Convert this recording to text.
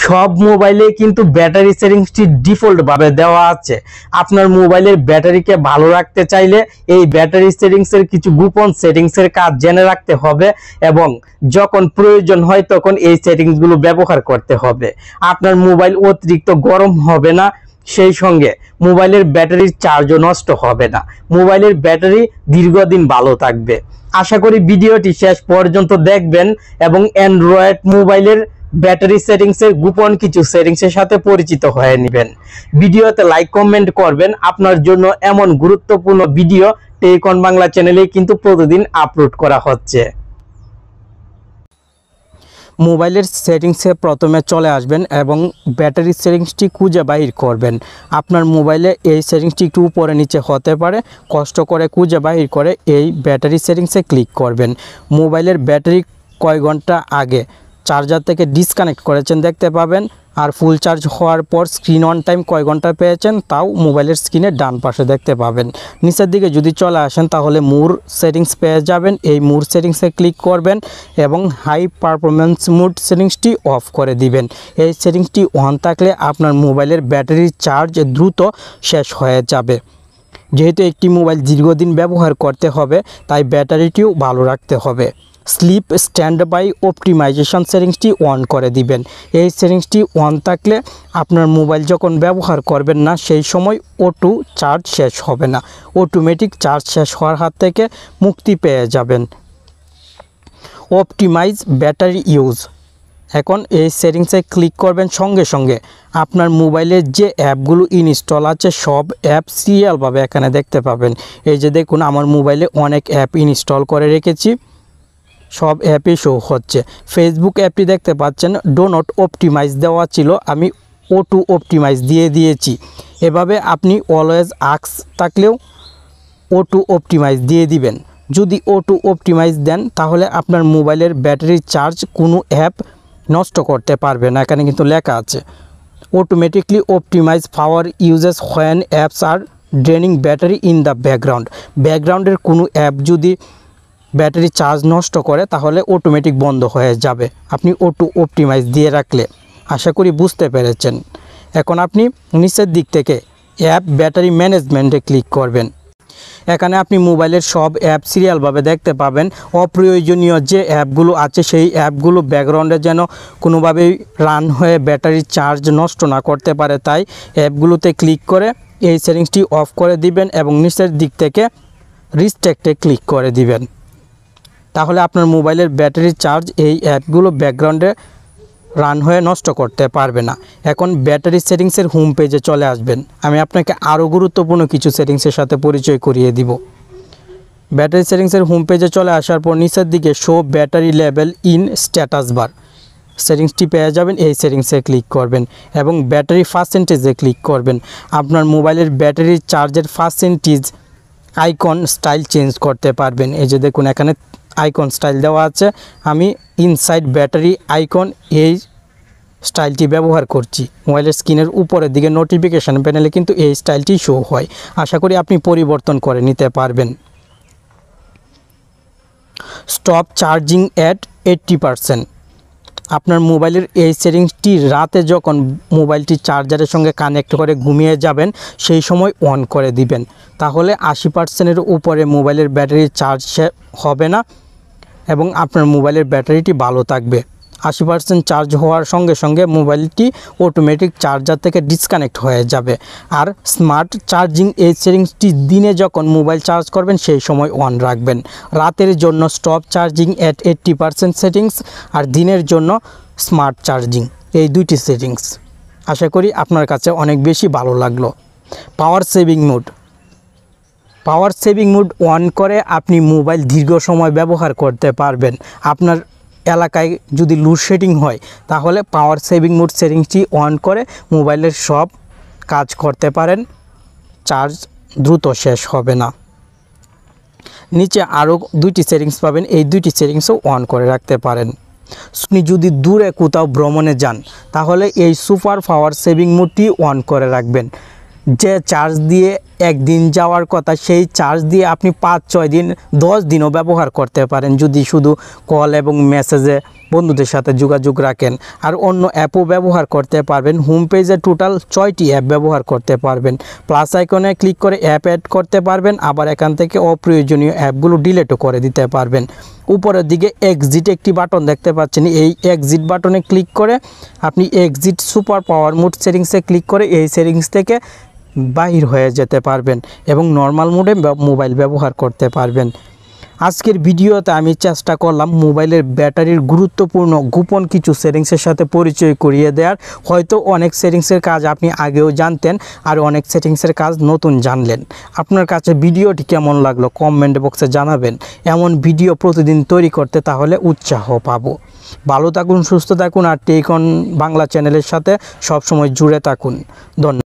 সব মোবাইলে কিন্তু ব্যাটারি সেটিংসটি ডিফল্ট ভাবে দেওয়া আছে। আপনার মোবাইলের ব্যাটারিকে ভালো রাখতে চাইলে এই ব্যাটারি সেটিংসের কিছু গোপন সেটিংসের কাজ জেনে রাখতে হবে এবং যখন প্রয়োজন হয় তখন এই সেটিংসগুলো ব্যবহার করতে হবে। আপনার মোবাইল অতিরিক্ত গরম হবে না, সেই সঙ্গে মোবাইলের ব্যাটারির চার্জও নষ্ট হবে না, মোবাইলের ব্যাটারি দীর্ঘদিন ভালো থাকবে। আশা করি ভিডিওটি শেষ পর্যন্ত দেখবেন এবং অ্যান্ড্রয়েড মোবাইলের ব্যাটারি সেটিংসের গোপন কিছু সেটিংসের সাথে পরিচিত হয়ে নেবেন। ভিডিওতে লাইক কমেন্ট করবেন। আপনার জন্য এমন গুরুত্বপূর্ণ ভিডিও টেক অন বাংলা চ্যানেলে কিন্তু প্রতিদিন আপলোড করা হচ্ছে। মোবাইলের সেটিংসে প্রথমে চলে আসবেন এবং ব্যাটারি সেটিংসটি খুঁজে বাইর করবেন। আপনার মোবাইলে এই সেটিংসটি একটু উপরে নিচে হতে পারে, কষ্ট করে খুঁজে বাইর করে এই ব্যাটারি সেটিংসে ক্লিক করবেন। মোবাইলের ব্যাটারি কয় ঘন্টা আগে চার্জার থেকে ডিসকানেক্ট করেছেন দেখতে পাবেন, আর ফুল চার্জ হওয়ার পর স্ক্রিন অন টাইম কয় ঘন্টা পেয়েছেন তাও মোবাইলের স্ক্রিনের ডান পাশে দেখতে পাবেন। নিচের দিকে যদি চলে আসেন তাহলে মোর সেটিংস পেয়ে যাবেন। এই মোর সেটিংসে ক্লিক করবেন এবং হাই পারফরমেন্স মোড সেটিংসটি অফ করে দিবেন। এই সেটিংসটি অন থাকলে আপনার মোবাইলের ব্যাটারির চার্জ দ্রুত শেষ হয়ে যাবে। যেহেতু একটি মোবাইল দীর্ঘদিন ব্যবহার করতে হবে তাই ব্যাটারিটিও ভালো রাখতে হবে। স্লিপ স্ট্যান্ড বাই অপটিমাইজেশন সেটিংসটি অন করে দিবেন। এই সেটিংসটি অন থাকলে আপনার মোবাইল যখন ব্যবহার করবেন না সেই সময় অটো চার্জ শেষ হবে না, অটোমেটিক চার্জ শেষ হওয়ার হাত থেকে মুক্তি পেয়ে যাবেন। অপটিমাইজ ব্যাটারি ইউজ, এখন এই সেটিংসে ক্লিক করবেন, সঙ্গে সঙ্গে আপনার মোবাইলের যে অ্যাপগুলো ইনস্টল আছে সব অ্যাপ সিরিয়ালভাবে এখানে দেখতে পাবেন। এই যে দেখুন আমার মোবাইলে অনেক অ্যাপ ইনস্টল করে রেখেছি, সব অ্যাপই শো হচ্ছে। ফেসবুক অ্যাপটি দেখতে পাচ্ছেন ডো নট অপটিমাইজ দেওয়া ছিল, আমি অটো অপটিমাইজ দিয়ে দিয়েছি। এভাবে আপনি অলওয়েজ আক্স থাকলেও অটো অপটিমাইজ দিয়ে দিবেন। যদি অটো অপটিমাইজ দেন তাহলে আপনার মোবাইলের ব্যাটারির চার্জ কোনো অ্যাপ নষ্ট করতে পারবে না। এখানে কিন্তু লেখা আছে automatically optimize power usage when apps are draining battery in the background. ব্যাকগ্রাউন্ডের কোনো অ্যাপ যদি ব্যাটারি চার্জ নষ্ট করে তাহলে অটোমেটিক বন্ধ হয়ে যাবে আপনি অটো অপটিমাইজ দিয়ে রাখলে। আশা করি বুঝতে পেরেছেন। এখন আপনি নিচের দিক থেকে অ্যাপ ব্যাটারি ম্যানেজমেন্টে ক্লিক করবেন। এখানে আপনি মোবাইলের সব অ্যাপ সিরিয়ালভাবে দেখতে পাবেন। অপ্রয়োজনীয় যে অ্যাপগুলো আছে সেই অ্যাপগুলো ব্যাকগ্রাউন্ডে যেন কোনোভাবেই রান হয়ে ব্যাটারির চার্জ নষ্ট না করতে পারে, তাই অ্যাপগুলোতে ক্লিক করে এই সেটিংসটি অফ করে দিবেন এবং নিচের দিক থেকে রিস্ট্রিক্টে ক্লিক করে দিবেন। তাহলে আপনার মোবাইলের ব্যাটারির চার্জ এই অ্যাপগুলো ব্যাকগ্রাউন্ডে রান হয়ে নষ্ট করতে পারবে না। এখন ব্যাটারি সেটিংসের হোম পেজে চলে আসবেন। আমি আপনাকে আরও গুরুত্বপূর্ণ কিছু সেটিংসের সাথে পরিচয় করিয়ে দিব। ব্যাটারি সেটিংসের হোম পেজে চলে আসার পর নিচের দিকে show battery level in status bar সেটিংসটি পেয়ে যাবেন। এই সেটিংসে ক্লিক করবেন এবং ব্যাটারি পার্সেন্টেজে ক্লিক করবেন। আপনার মোবাইলের ব্যাটারির চার্জের পার্সেন্টেজ আইকন স্টাইল চেঞ্জ করতে পারবেন। এই যে দেখুন এখানে আইকন স্টাইল দেওয়া আছে, আমি ইনসাইড ব্যাটারি আইকন এই স্টাইলটি ব্যবহার করছি। মোবাইলের স্ক্রিনের উপরের দিকে নোটিফিকেশান প্যানেলে কিন্তু এই স্টাইলটি শো হয়। আশা করি আপনি পরিবর্তন করে নিতে পারবেন। Stop charging at 80%। আপনার মোবাইলের এই সেটিংসটি রাতে যখন মোবাইলটি চার্জারের সঙ্গে কানেক্ট করে ঘুমিয়ে যাবেন সেই সময় অন করে দিবেন। তাহলে 80%-এর উপরে মোবাইলের ব্যাটারি চার্জ হবে না এবং আপনার মোবাইলের ব্যাটারিটি ভালো থাকবে। 80% চার্জ হওয়ার সঙ্গে সঙ্গে মোবাইলটি অটোমেটিক চার্জার থেকে ডিসকানেক্ট হয়ে যাবে। আর স্মার্ট চার্জিং এই সেটিংসটি দিনে যখন মোবাইল চার্জ করবেন সেই সময় অন রাখবেন। রাতের জন্য স্টপ চার্জিং অ্যাট 80% সেটিংস, আর দিনের জন্য স্মার্ট চার্জিং, এই দুইটি সেটিংস। আশা করি আপনার কাছে অনেক বেশি ভালো লাগলো। Power saving mode, power saving mode on করে আপনি মোবাইল দীর্ঘ সময় ব্যবহার করতে পারবেন। আপনার এলাকায় যদি লোডশেডিং হয় তাহলে পাওয়ার সেভিং মোড সেটিংসটি অন করে মোবাইলের সব কাজ করতে পারেন, চার্জ দ্রুত শেষ হবে না। নিচে আরও দুইটি সেটিংস পাবেন, এই দুইটি সেটিংসও অন করে রাখতে পারেন। আপনি যদি দূরে কোথাও ভ্রমণে যান তাহলে এই সুপার পাওয়ার সেভিং মোডটি অন করে রাখবেন। যে চার্জ দিয়ে একদিন যাওয়ার কথা সেই চার্জ দিয়ে আপনি 5-6 দিন 10 দিনও ব্যবহার করতে পারেন যদি শুধু কল এবং মেসেজে বন্ধুদের সাথে যোগাযোগ রাখেন। আর অন্য অ্যাপও ব্যবহার করতে পারবেন। হোম পেজে টোটাল 6টি অ্যাপ ব্যবহার করতে পারবেন। প্লাস আইকনে ক্লিক করে অ্যাপ অ্যাড করতে পারবেন, আবার এখান থেকে অপ্রয়োজনীয় অ্যাপগুলো ডিলিটও করে দিতে পারবেন। উপরের দিকে এক্সিট একটি বাটন দেখতে পাচ্ছেন, এই এক্সিট বাটনে ক্লিক করে আপনি এক্সিট সুপার পাওয়ার মোড সেটিংসে ক্লিক করে এই সেটিংস থেকে বাহির হয়ে যেতে পারবেন এবং নর্মাল মোডে মোবাইল ব্যবহার করতে পারবেন। আজকের ভিডিওতে আমি চেষ্টা করলাম মোবাইলের ব্যাটারির গুরুত্বপূর্ণ গোপন কিছু সেটিংসের সাথে পরিচয় করিয়ে দেওয়ার। হয়তো অনেক সেটিংসের কাজ আপনি আগেও জানতেন, আর অনেক সেটিংসের কাজ নতুন জানলেন। আপনার কাছে ভিডিওটি কেমন লাগলো কমেন্ট বক্সে জানাবেন। এমন ভিডিও প্রতিদিন তৈরি করতে তাহলে উৎসাহ পাবো। ভালো থাকুন, সুস্থ থাকুন, আর টেক অন বাংলা চ্যানেলের সাথে সবসময় জুড়ে থাকুন। ধন্যবাদ।